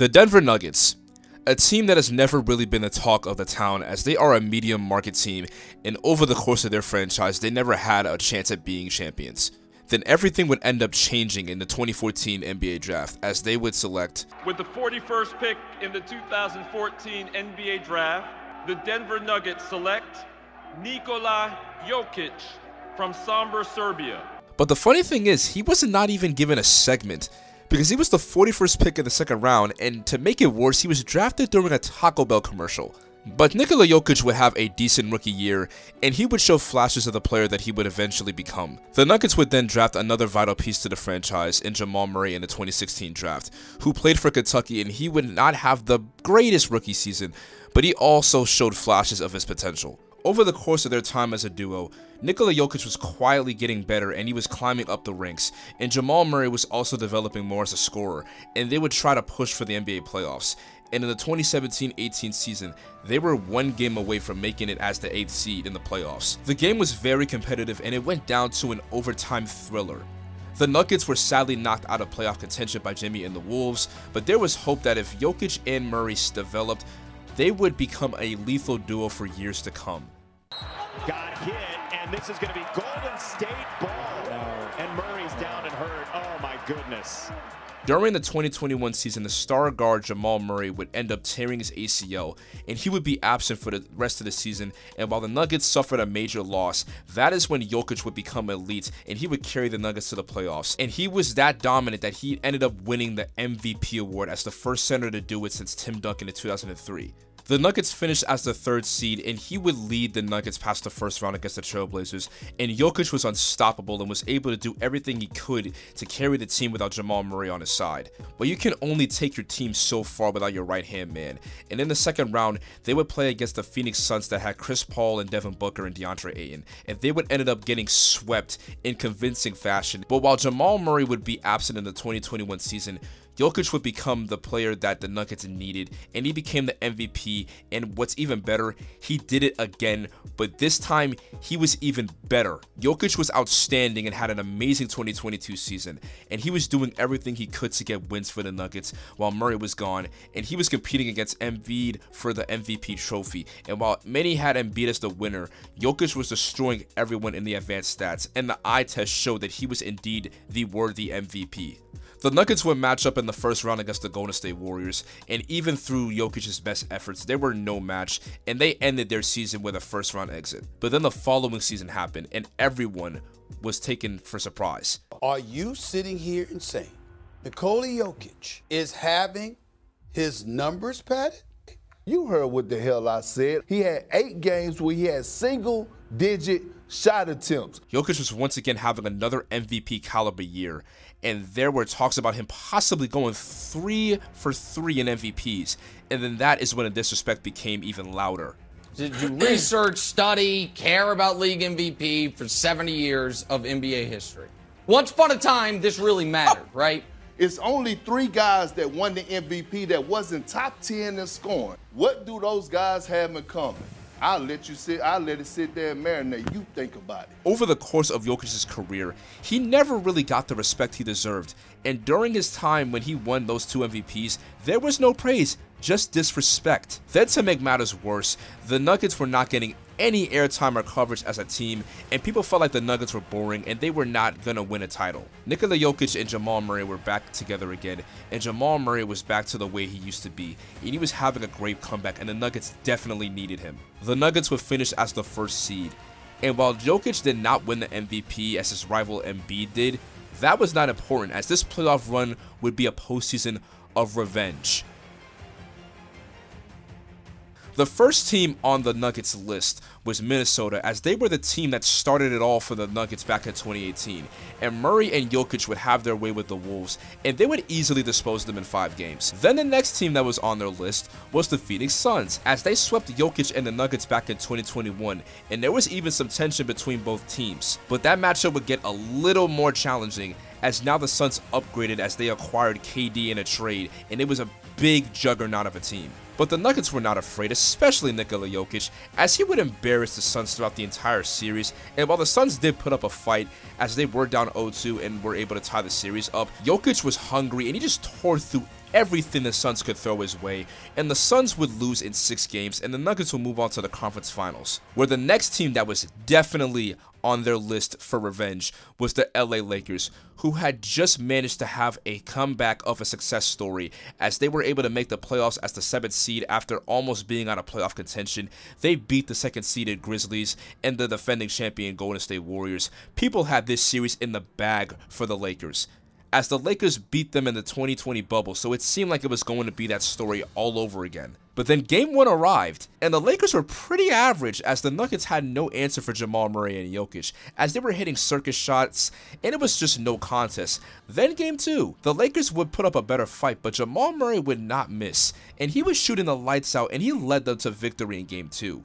The Denver Nuggets, a team that has never really been the talk of the town, as they are a medium market team, and over the course of their franchise, they never had a chance at being champions. Then everything would end up changing in the 2014 NBA draft, as they would select, with the 41st pick in the 2014 NBA draft, the Denver Nuggets select Nikola Jokic from Sombor, Serbia. But the funny thing is, he was not even given a segment, because he was the 41st pick in the second round, and to make it worse, he was drafted during a Taco Bell commercial. But Nikola Jokic would have a decent rookie year, and he would show flashes of the player that he would eventually become. The Nuggets would then draft another vital piece to the franchise in Jamal Murray in the 2016 draft, who played for Kentucky, and he would not have the greatest rookie season, but he also showed flashes of his potential. Over the course of their time as a duo, Nikola Jokic was quietly getting better and he was climbing up the ranks, and Jamal Murray was also developing more as a scorer, and they would try to push for the NBA playoffs. And in the 2017-18 season, they were one game away from making it as the 8th seed in the playoffs. The game was very competitive and it went down to an overtime thriller. The Nuggets were sadly knocked out of playoff contention by Jimmy and the Wolves, but there was hope that if Jokic and Murray developed, they would become a lethal duo for years to come. Got hit, and this is going to be Golden State ball. And Murray's down and hurt. Oh my goodness. During the 2021 season, the star guard Jamal Murray would end up tearing his ACL, and he would be absent for the rest of the season. And while the Nuggets suffered a major loss, that is when Jokic would become elite, and he would carry the Nuggets to the playoffs. And he was that dominant that he ended up winning the MVP award as the first center to do it since Tim Duncan in 2003. The Nuggets finished as the 3rd seed, and he would lead the Nuggets past the first round against the Trailblazers, and Jokic was unstoppable and was able to do everything he could to carry the team without Jamal Murray on his side. But you can only take your team so far without your right-hand man, and in the second round, they would play against the Phoenix Suns that had Chris Paul and Devin Booker and DeAndre Ayton, and they would end up getting swept in convincing fashion. But while Jamal Murray would be absent in the 2021 season, Jokic would become the player that the Nuggets needed, and he became the MVP, and what's even better, he did it again, but this time, he was even better. Jokic was outstanding and had an amazing 2022 season, and he was doing everything he could to get wins for the Nuggets while Murray was gone, and he was competing against Embiid for the MVP trophy, and while many had Embiid as the winner, Jokic was destroying everyone in the advanced stats, and the eye test showed that he was indeed the worthy MVP. The Nuggets would match up in the first round against the Golden State Warriors, and even through Jokic's best efforts, they were no match, and they ended their season with a first round exit. But then the following season happened, and everyone was taken for surprise. Are you sitting here and saying Nikola Jokic is having his numbers padded? You heard what the hell I said. He had 8 games where he had single-digit shot attempts. Jokic was once again having another MVP caliber year, and there were talks about him possibly going 3 for 3 in MVPs, and then that is when the disrespect became even louder. Did you research, study, care about league MVP for 70 years of NBA history? Once upon a time, this really mattered, right? It's only 3 guys that won the MVP that wasn't top 10 in scoring. What do those guys have in common? I'll let it sit there and marinate. You think about it. Over the course of Jokic's career, he never really got the respect he deserved. And during his time when he won those 2 MVPs, there was no praise, just disrespect. Then to make matters worse, the Nuggets were not getting any airtime or coverage as a team, and people felt like the Nuggets were boring and they were not gonna win a title. Nikola Jokic and Jamal Murray were back together again, and Jamal Murray was back to the way he used to be, and he was having a great comeback, and the Nuggets definitely needed him. The Nuggets would finish as the 1st seed, and while Jokic did not win the MVP as his rival Embiid did, that was not important, as this playoff run would be a postseason of revenge. The first team on the Nuggets list was Minnesota, as they were the team that started it all for the Nuggets back in 2018, and Murray and Jokic would have their way with the Wolves, and they would easily dispose of them in 5 games. Then the next team that was on their list was the Phoenix Suns, as they swept Jokic and the Nuggets back in 2021, and there was even some tension between both teams. But that matchup would get a little more challenging, as now the Suns upgraded as they acquired KD in a trade, and it was a big juggernaut of a team. But the Nuggets were not afraid, especially Nikola Jokic, as he would embarrass the Suns throughout the entire series, and while the Suns did put up a fight as they were down 0-2 and were able to tie the series up, Jokic was hungry and he just tore through everything the Suns could throw his way, and the Suns would lose in 6 games, and the Nuggets would move on to the conference finals, where the next team that was definitely on their list for revenge was the LA Lakers, who had just managed to have a comeback of a success story as they were able to make the playoffs as the 7th seed after almost being out of playoff contention. They beat the 2nd seeded Grizzlies and the defending champion Golden State Warriors. People had this series in the bag for the Lakers, as the Lakers beat them in the 2020 bubble, so it seemed like it was going to be that story all over again. But then Game 1 arrived, and the Lakers were pretty average as the Nuggets had no answer for Jamal Murray and Jokic, as they were hitting circus shots, and it was just no contest. Then Game 2, the Lakers would put up a better fight, but Jamal Murray would not miss, and he was shooting the lights out, and he led them to victory in Game 2.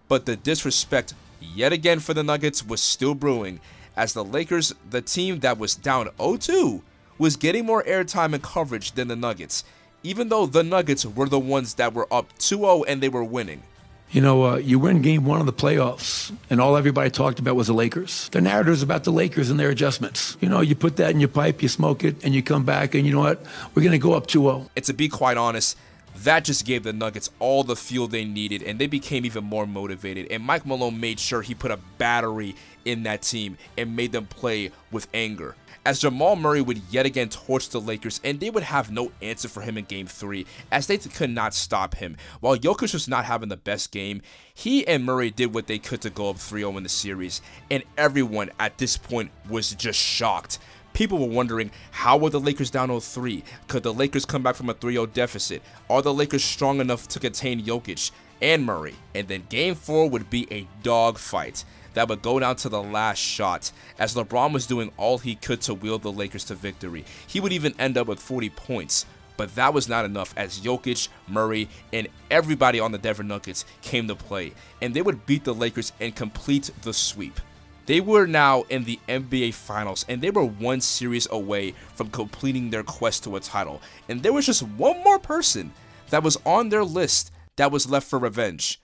But the disrespect, yet again for the Nuggets, was still brewing, as the Lakers, the team that was down 0-2, was getting more airtime and coverage than the Nuggets, even though the Nuggets were the ones that were up 2-0 and they were winning. You know, you win Game 1 of the playoffs, and all everybody talked about was the Lakers. The narrative is about the Lakers and their adjustments. You know, you put that in your pipe, you smoke it, and you come back, and you know what? We're going to go up 2-0. And to be quite honest, that just gave the Nuggets all the fuel they needed, and they became even more motivated. And Mike Malone made sure he put a battery in that team and made them play with anger, as Jamal Murray would yet again torch the Lakers, and they would have no answer for him in Game 3, as they could not stop him. While Jokic was not having the best game, he and Murray did what they could to go up 3-0 in the series, and everyone at this point was just shocked. People were wondering, how were the Lakers down 0-3? Could the Lakers come back from a 3-0 deficit? Are the Lakers strong enough to contain Jokic and Murray? And then Game 4 would be a dogfight that would go down to the last shot, as LeBron was doing all he could to wheel the Lakers to victory. He would even end up with 40 points, but that was not enough, as Jokic, Murray, and everybody on the Denver Nuggets came to play, and they would beat the Lakers and complete the sweep. They were now in the NBA Finals, and they were one series away from completing their quest to a title, and there was just one more person that was on their list that was left for revenge: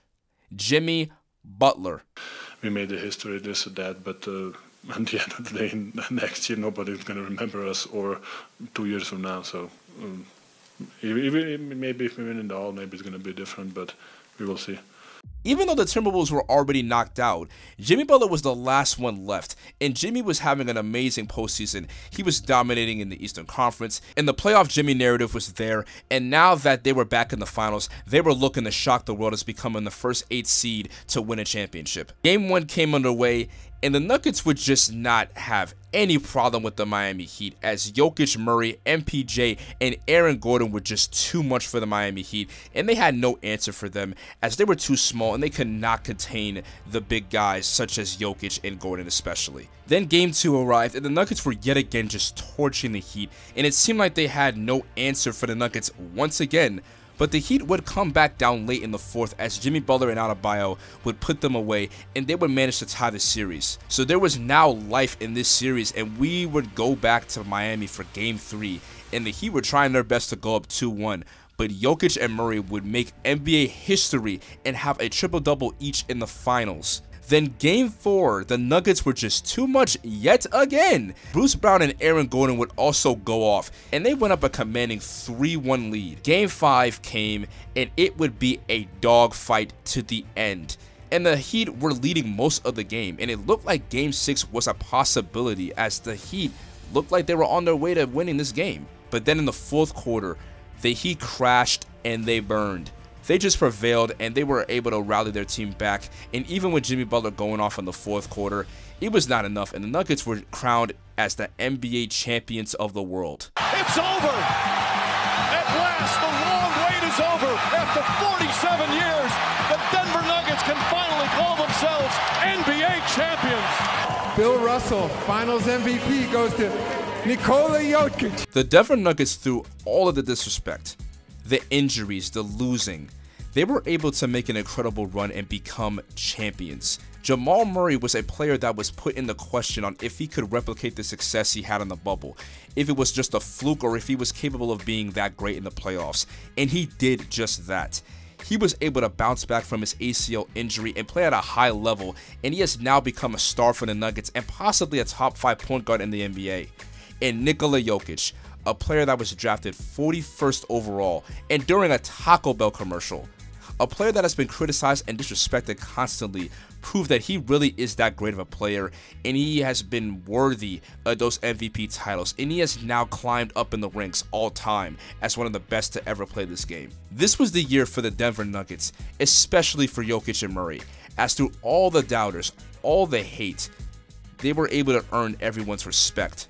Jimmy Butler. We made the history, this or that, but at the end of the day, next year nobody's going to remember us, or 2 years from now. So maybe if we win in the Hall, maybe it's going to be different, but we will see. Even though the Timberwolves were already knocked out, Jimmy Butler was the last one left, and Jimmy was having an amazing postseason. He was dominating in the Eastern Conference, and the playoff Jimmy narrative was there, and now that they were back in the finals, they were looking to shock the world as becoming the first 8 seed to win a championship. Game 1 came underway, and the Nuggets would just not have any problem with the Miami Heat, as Jokic, Murray, MPJ, and Aaron Gordon were just too much for the Miami Heat, and they had no answer for them, as they were too small and they could not contain the big guys such as Jokic and Gordon especially. Then Game 2 arrived, and the Nuggets were yet again just torching the Heat, and it seemed like they had no answer for the Nuggets once again. But the Heat would come back down late in the 4th, as Jimmy Butler and Adebayo would put them away, and they would manage to tie the series. So there was now life in this series, and we would go back to Miami for Game 3, and the Heat were trying their best to go up 2-1. But Jokic and Murray would make NBA history and have a triple-double each in the finals. Then Game 4, the Nuggets were just too much yet again. Bruce Brown and Aaron Gordon would also go off, and they went up a commanding 3-1 lead. Game 5 came, and it would be a dogfight to the end. And the Heat were leading most of the game, and it looked like Game 6 was a possibility, as the Heat looked like they were on their way to winning this game. But then in the 4th quarter, the Heat crashed and they burned. They just prevailed, and they were able to rally their team back, and even with Jimmy Butler going off in the 4th quarter, it was not enough, and the Nuggets were crowned as the NBA champions of the world. It's over! At last, the long wait is over. After 47 years, the Denver Nuggets can finally call themselves NBA champions. Bill Russell, Finals MVP goes to Nikola Jokic. The Denver Nuggets, through all of the disrespect, the injuries, the losing, they were able to make an incredible run and become champions. Jamal Murray was a player that was put into question on if he could replicate the success he had in the bubble, if it was just a fluke or if he was capable of being that great in the playoffs, and he did just that. He was able to bounce back from his ACL injury and play at a high level, and he has now become a star for the Nuggets and possibly a top 5 point guard in the NBA. And Nikola Jokic, a player that was drafted 41st overall, and during a Taco Bell commercial. A player that has been criticized and disrespected constantly proved that he really is that great of a player, and he has been worthy of those MVP titles, and he has now climbed up in the ranks all time as one of the best to ever play this game. This was the year for the Denver Nuggets, especially for Jokic and Murray, as through all the doubters, all the hate, they were able to earn everyone's respect.